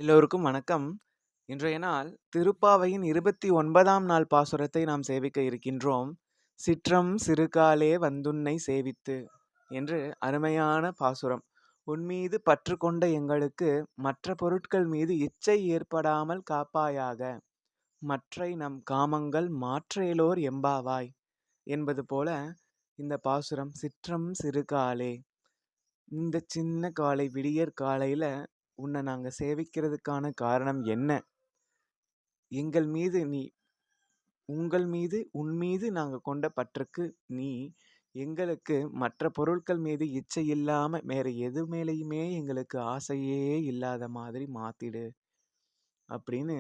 எல்லோருக்கும் வணக்கம். இன்றைய நாள் திருப்பாவையின் 29ஆம் நாள் பாசுரத்தை நாம் சேவிக்க இருக்கின்றோம். "சிற்றம் சிறுகாலே வந்துன்னை சேவித்து" என்று அருமையான பாசுரம். "உன்மீது பற்று கொண்ட எங்களுக்கு மற்ற பொருட்கள் மீது இச்சை ஏற்படாமல் காப்பாயாக. மற்றை நம் காமங்கள் மாற்றேலோர் எம்பாவாய்" என்பது போல இந்த பாசுரம் "சிற்றம் சிறுகாலே" இந்த சின்ன காலை விடியற் காலையில உன்னை நாங்க சேவிக்கிறதுக்கான காரணம் என்ன? எங்கள் மீது நீ உங்கள் மீது உன் மீது நாங்க கொண்ட பற்றுக்கு நீ எங்களுக்கு மற்ற பொருட்கள் மீது இச்சை இல்லாம வேற எது மேலேயுமே எங்களுக்கு ஆசையே இல்லாத மாதிரி மாத்திடு அப்படின்னு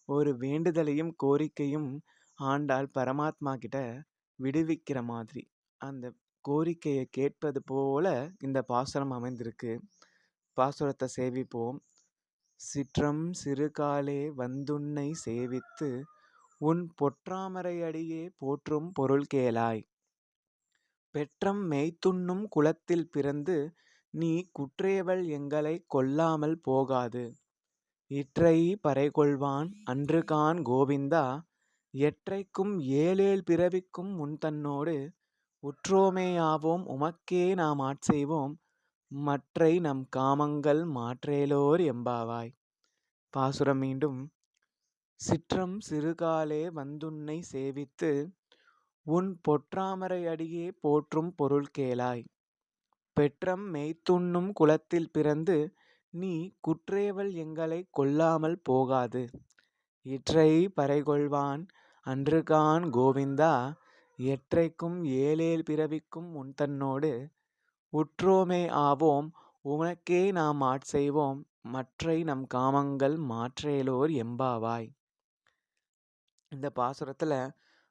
ஒரு வேண்டுதலையும் கோரிக்கையும் ஆண்டாள் பரமாத்மா கிட்ட விடுவிக்கிற மாதிரி அந்த கோரிக்கையை கேட்பது போல இந்த பாசுரம் அமைந்திருக்கு. பாசுரத்தை சேவிப்போம். "சிற்றம் சிறுகாலே வந்துன்னை சேவித்து உன் பொற்றாமரை அடியே போற்றும் பொருள் கேளாய். பெற்றம் மேய்த்துண்ணும் குலத்தில் பிறந்து நீ குற்றேவல் எங்களைக் கொல்லாமல் போகாது. இற்றை பறைகொள்வான் அன்றுகாண் கோவிந்தா எற்றைக்கும் ஏழேழ் பிறவிக்கும் முன்தன்னோடு உற்றோமேயாவோம் உமக்கே நாம் ஆட்செய்வோம் மற்றை நம் காமங்கள் மாற்றேலோர் எம்பாவாய்." பாசுரம் மீண்டும். "சிற்றம் சிறுகாலே வந்துன்னை சேவித்து உன் பொற்றாமரை அடியே போற்றும் பொருள் கேளாய். பெற்றம் மேய்த்துண்ணும் குலத்தில் பிறந்து நீ குற்றேவல் எங்களைக் கொல்லாமல் போகாது. இற்றை பறைகொள்வான் அன்றுகாண் கோவிந்தா எற்றைக்கும் ஏழேழ் பிறவிக்கும் உன்தன்னோடு உற்றோமே ஆவோம் உனக்கே நாம் ஆட்செய்வோம் மற்றை நம் காமங்கள் மாற்றேலோர் எம்பாவாய்." இந்த பாசுரத்துல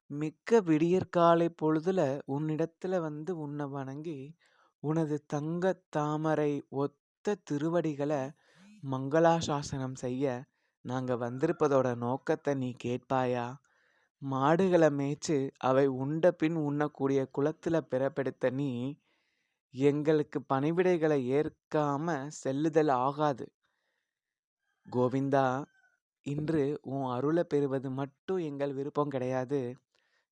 மிக்க விடியற்காலை பொழுதுல உன்னிடத்துல வந்து உன்னை வணங்கி உனது தங்கத் தாமரை ஒத்த திருவடிகளை மங்களாசாசனம் செய்ய நாங்க வந்திருப்பதோட நோக்கத்தை நீ கேட்பாயா? மாடுகளை மேய்ச்சு அவை உண்ட பின் உண்ணக்கூடிய குலத்துல பிறப்பெடுத்த நீ எங்களுக்கு பணிவிடைகளை ஏற்காம செல்லுதல் ஆகாது. கோவிந்தா, இன்று உன் அருளை பெறுவது மட்டும் எங்கள் விருப்பம் கிடையாது.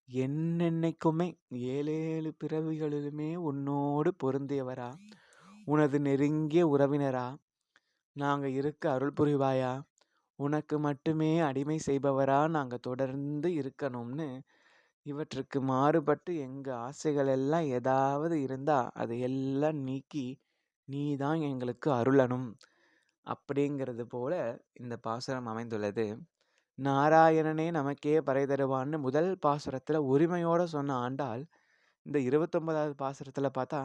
என்னென்னைக்குமே 7 பிறவிகளிலுமே உன்னோடு பொருந்தியவரா, உனது நெருங்கிய உறவினரா நாங்க இருக்க அருள் புரிவாயா? உனக்கு மட்டுமே அடிமை செய்பவரா நாங்க தொடர்ந்து இருக்கணும்னு இவற்றுக்கு மாறுபட்டு எங்க ஆசைகள் எல்லாம் ஏதாவது இருந்தா அதை எல்லாம் நீக்கி நீதான் எங்களுக்கு அருளணும் அப்படிங்கிறது போல இந்த பாசுரம் அமைந்துள்ளது. நாராயணனே நமக்கே பறை தருவான்னு முதல் பாசுரத்துல உரிமையோட சொன்ன ஆண்டாள் இந்த 29வது பாசுரத்துல பார்த்தா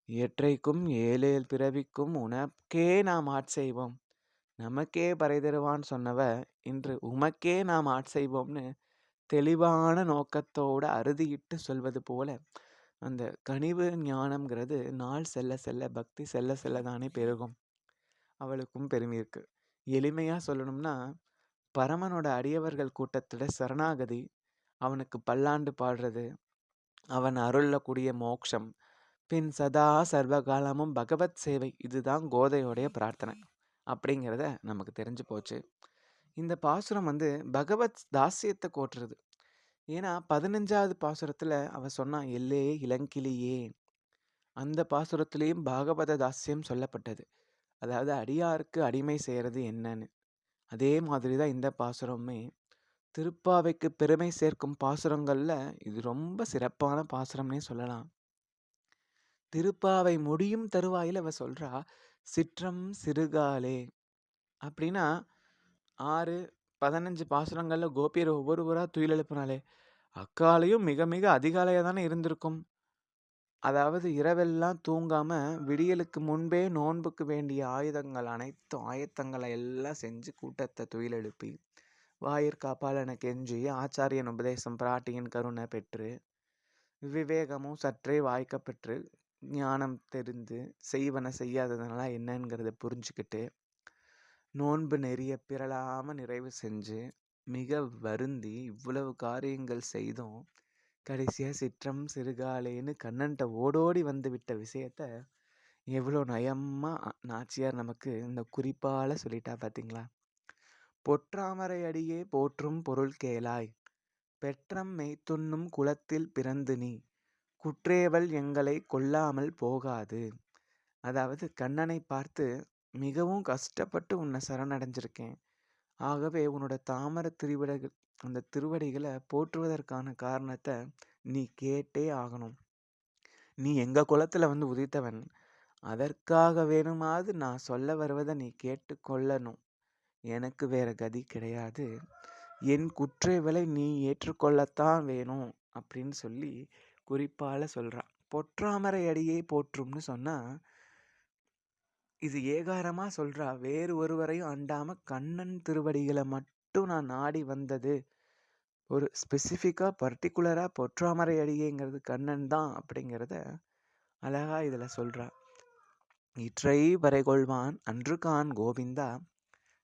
எற்றைக்கும் ஏழேழ் பிறவிக்கும் உனக்கே நாம் ஆட்செய்வோம், நமக்கே பறை தருவான்னு சொன்னவ இன்று உமக்கே நாம் ஆட்செய்வோம்னு தெளிவான நோக்கத்தோட அறுதியிட்டு சொல்வது போல அந்த கனிவு ஞானம்ங்கிறது நாள் செல்ல செல்ல பக்தி செல்ல செல்ல தானே பெருகும். அவளுக்கும் பெருமை இருக்கு. எளிமையா சொல்லணும்னா பரமனோட அடியவர்கள் கூட்டத்துல சரணாகதி, அவனுக்கு பல்லாண்டு பாடுறது, அவன் அருள்ல கூடிய மோட்சம், பின் சதா சர்வகாலமும் பகவத் சேவை, இதுதான் கோதையோடைய பிரார்த்தனை அப்படிங்கிறத நமக்கு தெரிஞ்சு போச்சு. இந்த பாசுரம் வந்து பகவத் தாசியத்தை கோட்டுறது. ஏன்னா 15வது பாசுரத்துல அவ சொன்னா எல்லே இளங்கிளியே, அந்த பாசுரத்திலையும் பாகவத தாசியம் சொல்லப்பட்டது. அதாவது அடியாருக்கு அடிமை செய்யறது என்னன்னு. அதே மாதிரி தான் இந்த பாசுரமே. திருப்பாவைக்கு பெருமை சேர்க்கும் பாசுரங்கள்ல இது ரொம்ப சிறப்பான பாசுரம்னே சொல்லலாம். திருப்பாவை முடியும் தருவாயில அவ சொல்றா சிற்றம் சிறுகாலே அப்படின்னா 6, 15 பாசுரங்கள்ல கோபியர் ஒவ்வொருவரா துயில் எழுப்பினாலே அக்காலையும் மிக மிக அதிகாலையா தானே இருந்திருக்கும். அதாவது இரவெல்லாம் தூங்காம விடியலுக்கு முன்பே நோன்புக்கு வேண்டிய ஆயுதங்கள் அனைத்தும் ஆயத்தங்களை எல்லாம் செஞ்சு கூட்டத்தை துயில் எழுப்பி வாயிற்காப்பாலன கெஞ்சி ஆச்சாரியன் உபதேசம் பிராட்டியின் கருணை பெற்று விவேகமும் சற்றே வாய்க்க பெற்று ஞானம் தெரிந்து செய்வன செய்யாததுனால என்னங்கிறத புரிஞ்சுக்கிட்டு நோன்பு நெறிய பிறழாம நிறைவு செஞ்சு மிக வருந்தி இவ்வளவு காரியங்கள் செய்தும் கடைசியா சிற்றம் சிறுகாலேன்னு கண்ணன்ட்ட ஓடோடி வந்து விட்ட விஷயத்த எவ்வளோ நயமா நாச்சியார் நமக்கு இந்த குறிப்பால சொல்லிட்டா பார்த்தீங்களா? பொற்றாமரை அடியே போற்றும் பொருள் கேளாய். பெற்றம் மெய்த்துண்ணும் குலத்தில் பிறந்து நீ. குற்றேவல் எங்களை கொல்லாமல் போகாது. அதாவது கண்ணனை பார்த்து மிகவும் கஷ்டப்பட்டு உன்னை சரணடைஞ்சிருக்கேன். ஆகவே உன்னோட தாமர திருவிடைகள் அந்த திருவடிகளை போற்றுவதற்கான காரணத்தை நீ கேட்டே ஆகணும். நீ எங்க குலத்துல வந்து உதித்தவன். அதற்காக வேணுமாவது நான் சொல்ல வருவதை நீ கேட்டு கொள்ளணும். எனக்கு வேற கதி கிடையாது. என் குற்றவியலை நீ ஏற்றுக்கொள்ளத்தான் வேணும் அப்படின்னு சொல்லி குறிப்பால சொல்றான். பொற்றாமரை அடியே போற்றும்னு சொன்னா இது ஏகாரமா சொல்றா. வேறு ஒருவரையும் அண்டாம கண்ணன் திருவடிகளை மட்டும் நான் நாடி வந்தது. ஒரு ஸ்பெசிஃபிக்கா பர்டிகுலரா பொற்றாமரை அடியேங்கிறது கண்ணன் தான் அப்படிங்கிறத அழகா இதுல சொல்றா. இற்றை வரைகொள்வான் அன்றுகான் கோவிந்தா.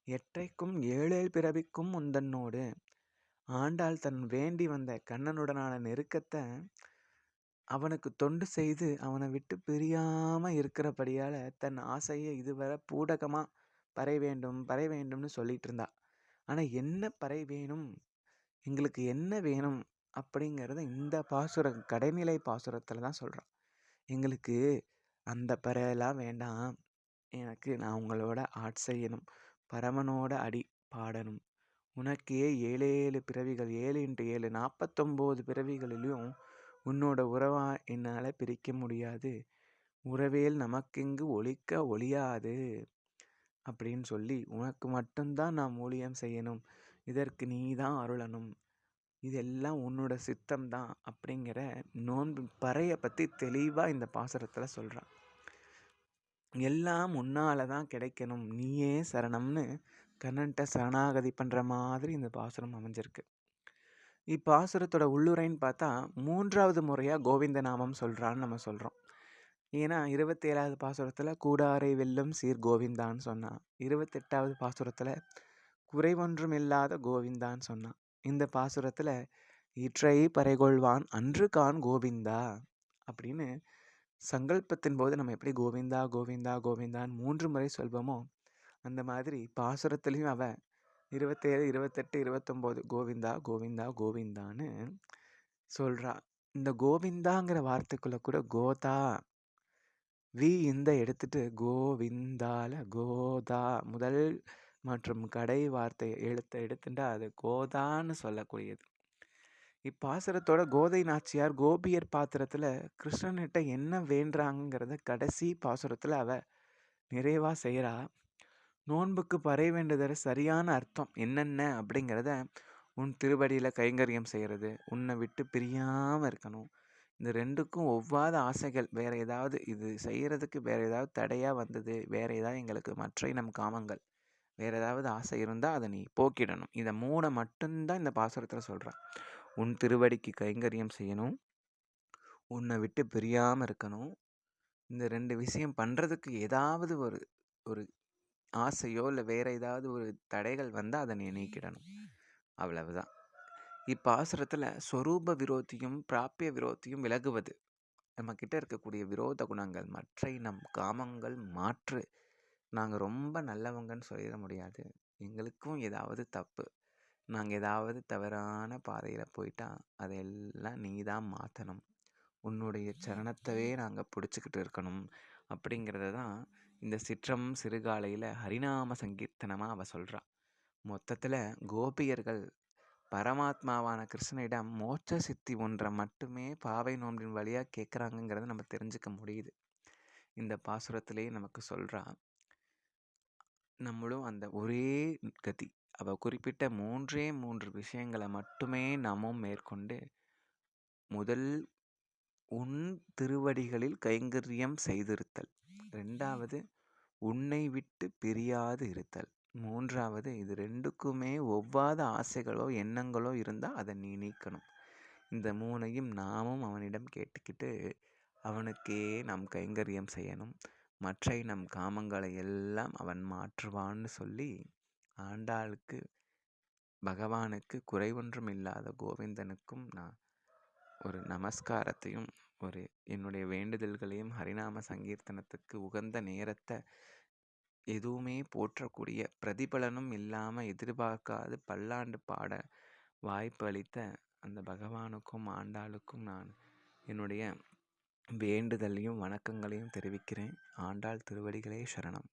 எற்றைக்கும் ஏழேழ் பிறவிக்கும் உந்தன்னோடு. ஆண்டாள் தன் வேண்டி வந்த கண்ணனுடனான நெருக்கத்தை அவனுக்கு தொண்டு செய்து அவனை விட்டு பிரியாம இருக்கிறபடியால தன் ஆசையை இதுவரை பூடகமா பறை வேண்டும் பறை வேண்டும்னு சொல்லிட்டு இருந்தா. ஆனா என்ன பறை வேணும், எங்களுக்கு என்ன வேணும் அப்படிங்கிறத இந்த கடைநிலை பாசுரத்துல தான் சொல்றான். எங்களுக்கு அந்த பறையெல்லாம் வேண்டாம். எனக்கு நான் உங்களோட செய்யணும். பரமனோட அடி பாடணும். உனக்கே 7 பிறவிகள் 7 × 7 49 பிறவிகளிலும் உன்னோட உறவா என்னால் பிரிக்க முடியாது. உறவேல் நமக்கெங்கு ஒழிக்க ஒழியாது அப்படின்னு சொல்லி உனக்கு மட்டும்தான் நான் ஊழியம் செய்யணும். இதற்கு நீ தான் அருளணும். இதெல்லாம் உன்னோட சித்தம் தான் அப்படிங்கிற நோன்பு பறையை பற்றி தெளிவாக இந்த பாசுரத்தில் சொல்கிறான். எல்லாம் உன்னால தான் கிடைக்கணும், நீயே சரணம்னு கண்ணன்ட்ட சரணாகதி பண்ணுற மாதிரி இந்த பாசுரம் அமைஞ்சிருக்கு. இப்பாசுரத்தோட உள்ளுரைன்னு பார்த்தா 3வது முறையாக கோவிந்த நாமம் சொல்கிறான்னு நம்ம சொல்கிறோம். ஏன்னா 27வது பாசுரத்தில் கூடாரை வெல்லும் சீர் கோவிந்தான்னு சொன்னான். 28வது பாசுரத்தில் குறைவொன்றும் இல்லாத கோவிந்தான்னு சொன்னான். இந்த பாசுரத்தில் இற்றை பறைகொள்வான் அன்று கான் கோவிந்தா அப்படின்னு சங்கல்பத்தின் போது நம்ம எப்படி கோவிந்தா கோவிந்தா கோவிந்தான்னு 3 முறை சொல்வோமோ அந்த மாதிரி பாசுரத்துலேயும் அவன் 27, 28, 29 கோவிந்தா கோவிந்தா கோவிந்தான்னு சொல்றா. இந்த கோவிந்தாங்கிற வார்த்தைக்குள்ள கூட கோதா இந்த எடுத்துட்டு கோவிந்தால கோதா முதல் மற்றும் கடை வார்த்தை எழுத்தை எடுத்துட்டா அது கோதான்னு சொல்லக்கூடியது. இப்பாசுரத்தோட கோதை நாச்சியார் கோபியர் பாத்திரத்துல கிருஷ்ணன்கிட்ட என்ன வேண்டாங்கிறத கடைசி பாசுரத்துல அவ நிறைவா செய்யறா. நோன்புக்கு பறை வேண்டுதல் சரியான அர்த்தம் என்னென்ன அப்படிங்கிறத உன் திருவடியில் கைங்கரியம் செய்கிறது, உன்னை விட்டு பிரியாமல் இருக்கணும். இந்த ரெண்டுக்கும் ஒவ்வாத ஆசைகள் வேற ஏதாவது இது செய்கிறதுக்கு வேற ஏதாவது தடையாக வந்தது, வேற ஏதாவது எங்களுக்கு மற்ற நம் காமங்கள் வேற ஏதாவது ஆசை இருந்தால் அதை நீ போக்கிடணும். இதை 3 மட்டும்தான் இந்த பாசுரத்தில் சொல்கிறான். உன் திருவடிக்கு கைங்கரியம் செய்யணும், உன்னை விட்டு பிரியாமல் இருக்கணும். இந்த 2 விஷயம் பண்ணுறதுக்கு ஏதாவது ஒரு ஒரு ஆசையோ இல்லை வேற ஏதாவது ஒரு தடைகள் வந்தால் அதை நீ நீக்கிடணும். அவ்வளவுதான். இப்பாசுரத்தில் ஸ்வரூப விரோதியும் பிராப்பிய விரோதியும் விலகுவது. நம்மக்கிட்ட இருக்கக்கூடிய விரோத குணங்கள் மற்ற நம் காமங்கள் மாற்று. நாங்கள் ரொம்ப நல்லவங்கன்னு சொல்லிட முடியாது. எங்களுக்கும் ஏதாவது தப்பு, நாங்கள் ஏதாவது தவறான பாதையில் போயிட்டா அதையெல்லாம் நீ தான் மாற்றணும். உன்னுடைய சரணத்தவே நாங்கள் பிடிச்சிக்கிட்டு இருக்கணும் அப்படிங்கிறத தான் இந்த சிற்றம் சிறுகாலையில் ஹரிநாம சங்கீர்த்தனமாக அவள் சொல்கிறா. மொத்தத்தில் கோபியர்கள் பரமாத்மாவான கிருஷ்ணனிடம் மோட்ச சித்தி ஒன்றை மட்டுமே பாவை நோன்பின் வழியாக கேட்குறாங்கங்கிறத நம்ம தெரிஞ்சுக்க முடியுது. இந்த பாசுரத்திலேயே நமக்கு சொல்கிறா. நம்மளும் அந்த ஒரே கதி அவள் குறிப்பிட்ட 3 விஷயங்களை மட்டுமே நாமும் மேற்கொண்டு முதல் உன் திருவடிகளில் கைங்கரியம் செய்திருத்தல், 2வது உன்னை விட்டு பிரியாது இருத்தல், 3வது இது 2க்குமே ஒவ்வாத ஆசைகளோ எண்ணங்களோ இருந்தால் அதை நீ நீக்கணும். இந்த 3ஐயும் நாமும் அவனிடம் கேட்டுக்கிட்டு அவனுக்கே நாம் கைங்கரியம் செய்யணும். மற்ற நம் காமங்களை எல்லாம் அவன் மாற்றுவான்னு சொல்லி ஆண்டாளுக்கு பகவானுக்கு குறைவொன்றும் இல்லாத கோவிந்தனுக்கும் நான் ஒரு நமஸ்காரத்தையும் என்னுடைய வேண்டுதல்களையும் ஹரிநாம சங்கீர்த்தனத்துக்கு உகந்த நேரத்தை எதுவுமே போற்றக்கூடிய, பிரதிபலனும் இல்லாம எதிர்பார்க்காது பல்லாண்டு பாட வாய்ப்பு அளித்த அந்த பகவானுக்கும், ஆண்டாளுக்கும் நான் என்னுடைய வேண்டுதலையும், வணக்கங்களையும் தெரிவிக்கிறேன். ஆண்டாள் திருவடிகளே சரணம்.